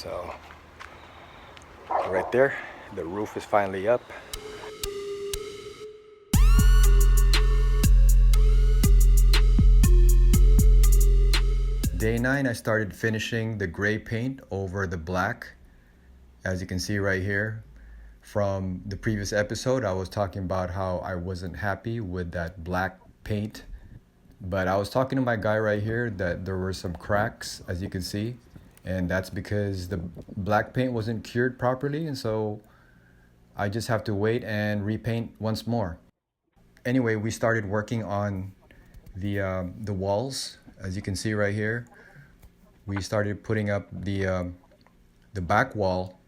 So right there, the roof is finally up. Day 9, I started finishing the gray paint over the black. As you can see right here, from the previous episode, I was talking about how I wasn't happy with that black paint. But I was talking to my guy right here that there were some cracks, as you can see. And that's because the black paint wasn't cured properly. And so I just have to wait and repaint once more. Anyway, we started working on the walls. As you can see right here, we started putting up the back wall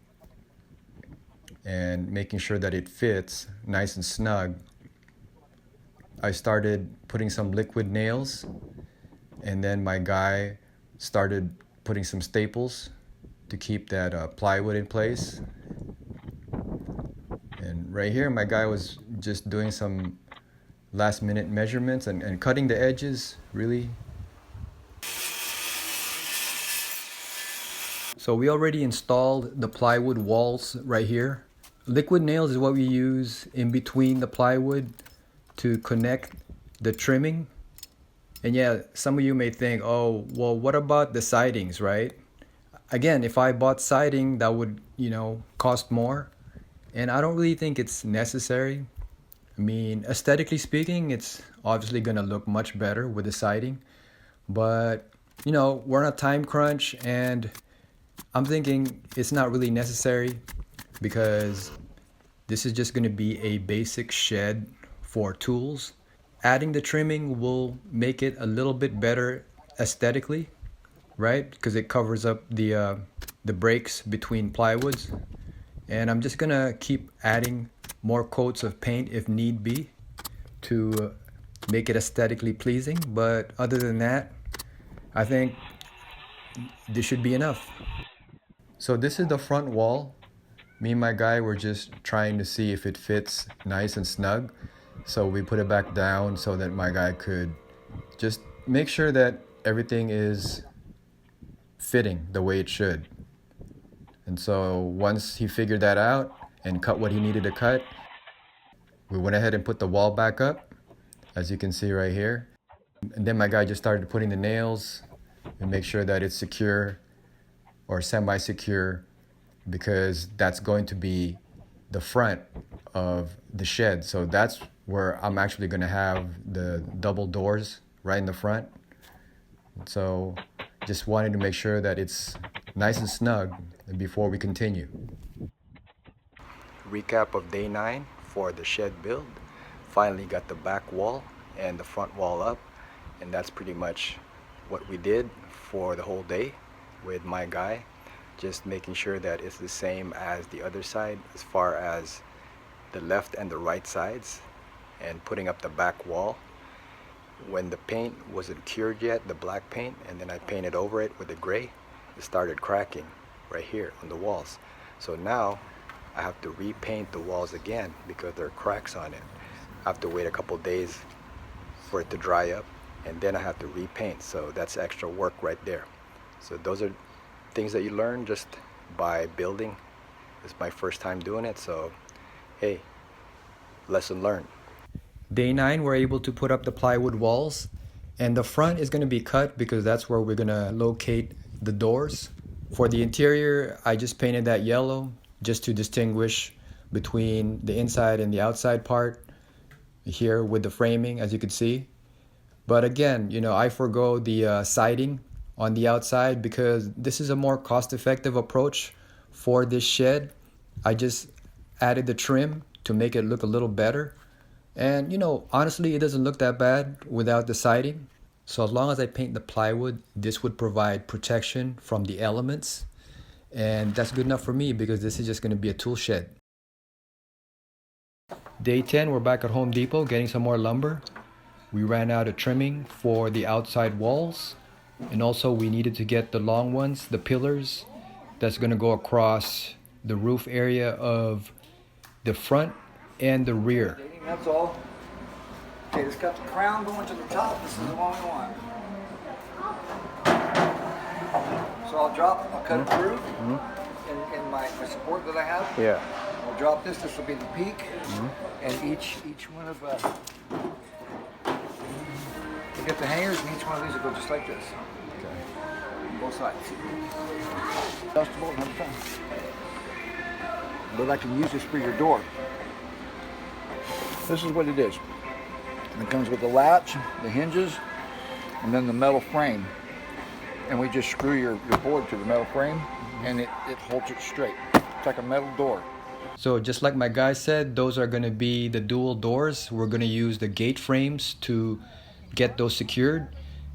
and making sure that it fits nice and snug. I started putting some liquid nails, and then my guy started putting some staples to keep that plywood in place. And right here, my guy was just doing some last minute measurements and cutting the edges, really. So we already installed the plywood walls right here. Liquid nails is what we use in between the plywood to connect the trimming. And yeah, some of you may think, oh, well, what about the sidings, right? Again, if I bought siding, that would, cost more. And I don't really think it's necessary. I mean, aesthetically speaking, it's obviously gonna look much better with the siding. But, we're on a time crunch, and I'm thinking it's not really necessary because this is just gonna be a basic shed for tools. Adding the trimming will make it a little bit better aesthetically, right? Because it covers up the breaks between plywoods. And I'm just gonna keep adding more coats of paint if need be to make it aesthetically pleasing. But other than that, I think this should be enough. So this is the front wall. Me and my guy were just trying to see if it fits nice and snug. So we put it back down so that my guy could just make sure that everything is fitting the way it should. And so once he figured that out and cut what he needed to cut, we went ahead and put the wall back up, as you can see right here. And then my guy just started putting the nails and make sure that it's secure or semi-secure, because that's going to be the front of the shed. So that's where I'm actually going to have the double doors right in the front. So just wanted to make sure that it's nice and snug before we continue. Recap of day 9 for the shed build. Finally got the back wall and the front wall up, and that's pretty much what we did for the whole day with my guy. Just making sure that it's the same as the other side as far as the left and the right sides, and putting up the back wall. When the paint wasn't cured yet, the black paint, and then I painted over it with the gray, it started cracking right here on the walls. So now I have to repaint the walls again because there are cracks on it. I have to wait a couple days for it to dry up, and then I have to repaint. So that's extra work right there. So those are things that you learn just by building. It's my first time doing it, so hey, lesson learned. Day 9, we're able to put up the plywood walls, and the front is going to be cut because that's where we're going to locate the doors. For the interior, I just painted that yellow just to distinguish between the inside and the outside part here with the framing, as you can see. But again, I forgo the siding on the outside because this is a more cost-effective approach for this shed. I just added the trim to make it look a little better. And honestly, it doesn't look that bad without the siding. So as long as I paint the plywood, this would provide protection from the elements. And that's good enough for me because this is just going to be a tool shed. Day 10, we're back at Home Depot getting some more lumber. We ran out of trimming for the outside walls. And also we needed to get the long ones, the pillars, that's going to go across the roof area of the front and the rear. That's all. Okay, just got the crown going to the top. This is the one we want. So I'll cut it through in my support that I have. Yeah. I'll drop this. This will be the peak, and each one of you get the hangers, and each one of these will go just like this. Okay. Both sides. Adjustable and everything. But I can use this for your door. This is what it is. And it comes with the latch, the hinges, and then the metal frame. And we just screw your board to the metal frame, and it holds it straight. It's like a metal door. So just like my guy said, those are going to be the dual doors. We're going to use the gate frames to get those secured.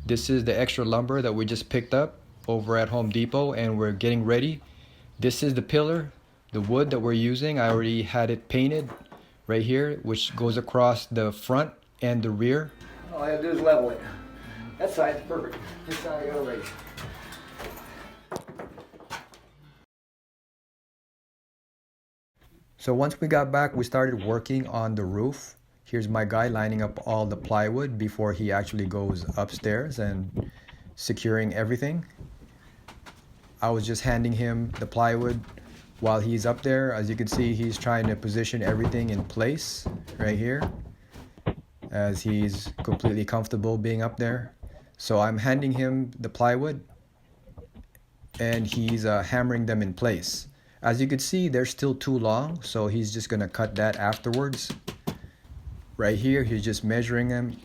This is the extra lumber that we just picked up over at Home Depot, and we're getting ready. This is the pillar, the wood that we're using. I already had it painted right here, which goes across the front and the rear. All I have to do is level it. That side's perfect. This side I gotta raise. So once we got back, we started working on the roof. Here's my guy lining up all the plywood before he actually goes upstairs and securing everything. I was just handing him the plywood while he's up there. As you can see, he's trying to position everything in place right here, as he's completely comfortable being up there. So I'm handing him the plywood, and he's hammering them in place. As you can see, they're still too long, so he's just gonna cut that afterwards. Right here, he's just measuring them.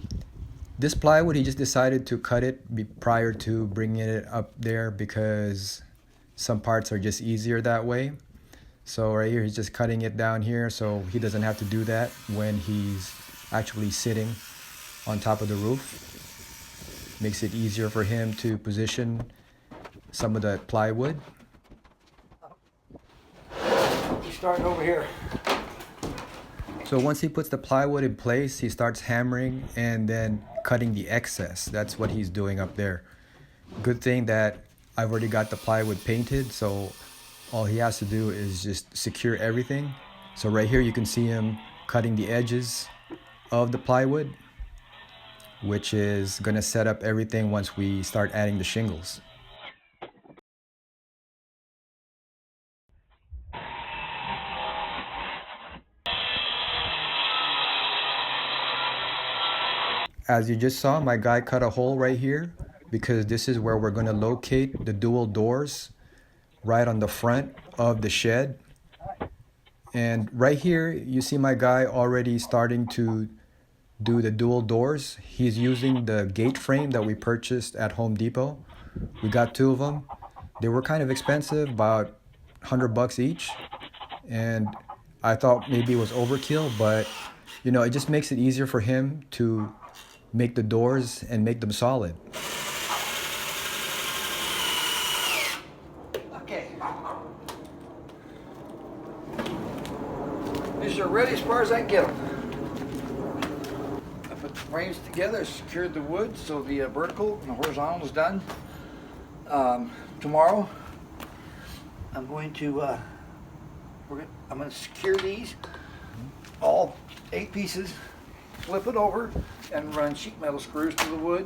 This plywood, he just decided to cut it prior to bringing it up there because some parts are just easier that way. So right here, he's just cutting it down here so he doesn't have to do that when he's actually sitting on top of the roof. Makes it easier for him to position some of the plywood. Starting over here. So once he puts the plywood in place, he starts hammering and then cutting the excess. That's what he's doing up there. Good thing that I've already got the plywood painted, so all he has to do is just secure everything. So right here you can see him cutting the edges of the plywood, which is gonna set up everything once we start adding the shingles. As you just saw, my guy cut a hole right here because this is where we're going to locate the dual doors right on the front of the shed. And right here, you see my guy already starting to do the dual doors. He's using the gate frame that we purchased at Home Depot. We got 2 of them. They were kind of expensive, about $100 each. And I thought maybe it was overkill, but you know, it just makes it easier for him to make the doors and make them solid. Okay. These are ready as far as I can get them. I put the frames together, secured the wood, so the vertical and the horizontal is done. Tomorrow, I'm going to secure these, all 8 pieces, flip it over, and run sheet metal screws to the wood,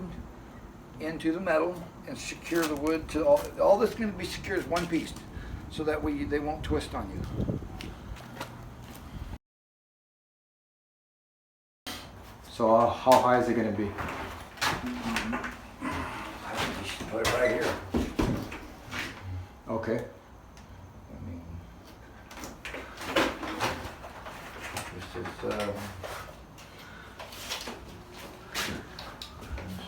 into the metal, and secure the wood to all this is going to be secured as one piece, so that way they won't twist on you. So how high is it going to be? I think you should put it right here. Okay. I mean, this is,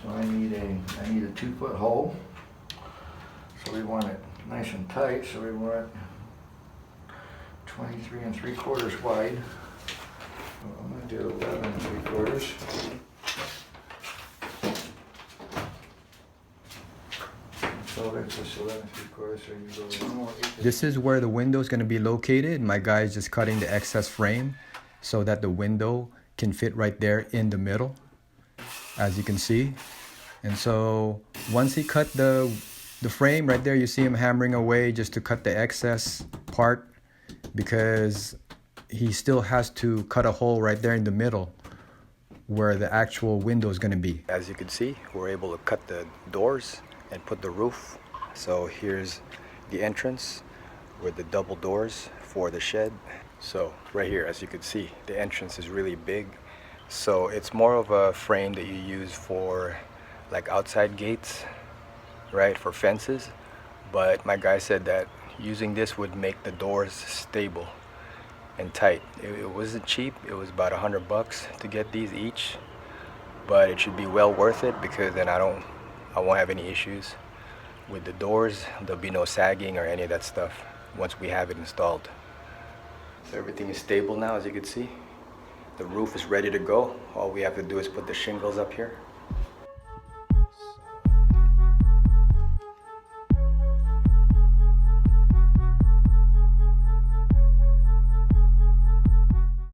so I need a 2-foot hole. So we want it nice and tight. So we want 23 3/4 wide. So I'm going to do 11 3/4. So that's just 11 3/4. So you go 1 more 8. This is where the window is going to be located. My guy is just cutting the excess frame so that the window can fit right there in the middle, as you can see. And so once he cut the frame right there, you see him hammering away just to cut the excess part, because he still has to cut a hole right there in the middle where the actual window is going to be. As you can see, we're able to cut the doors and put the roof So here's the entrance with the double doors for the shed. So right here, as you can see, the entrance is really big. So it's more of a frame that you use for like outside gates, right, for fences. But my guy said that using this would make the doors stable and tight. It wasn't cheap. It was about $100 to get these each, but it should be well worth it because then I won't have any issues with the doors. There'll be no sagging or any of that stuff once we have it installed. So everything is stable now, as you can see. The roof is ready to go. All we have to do is put the shingles up here.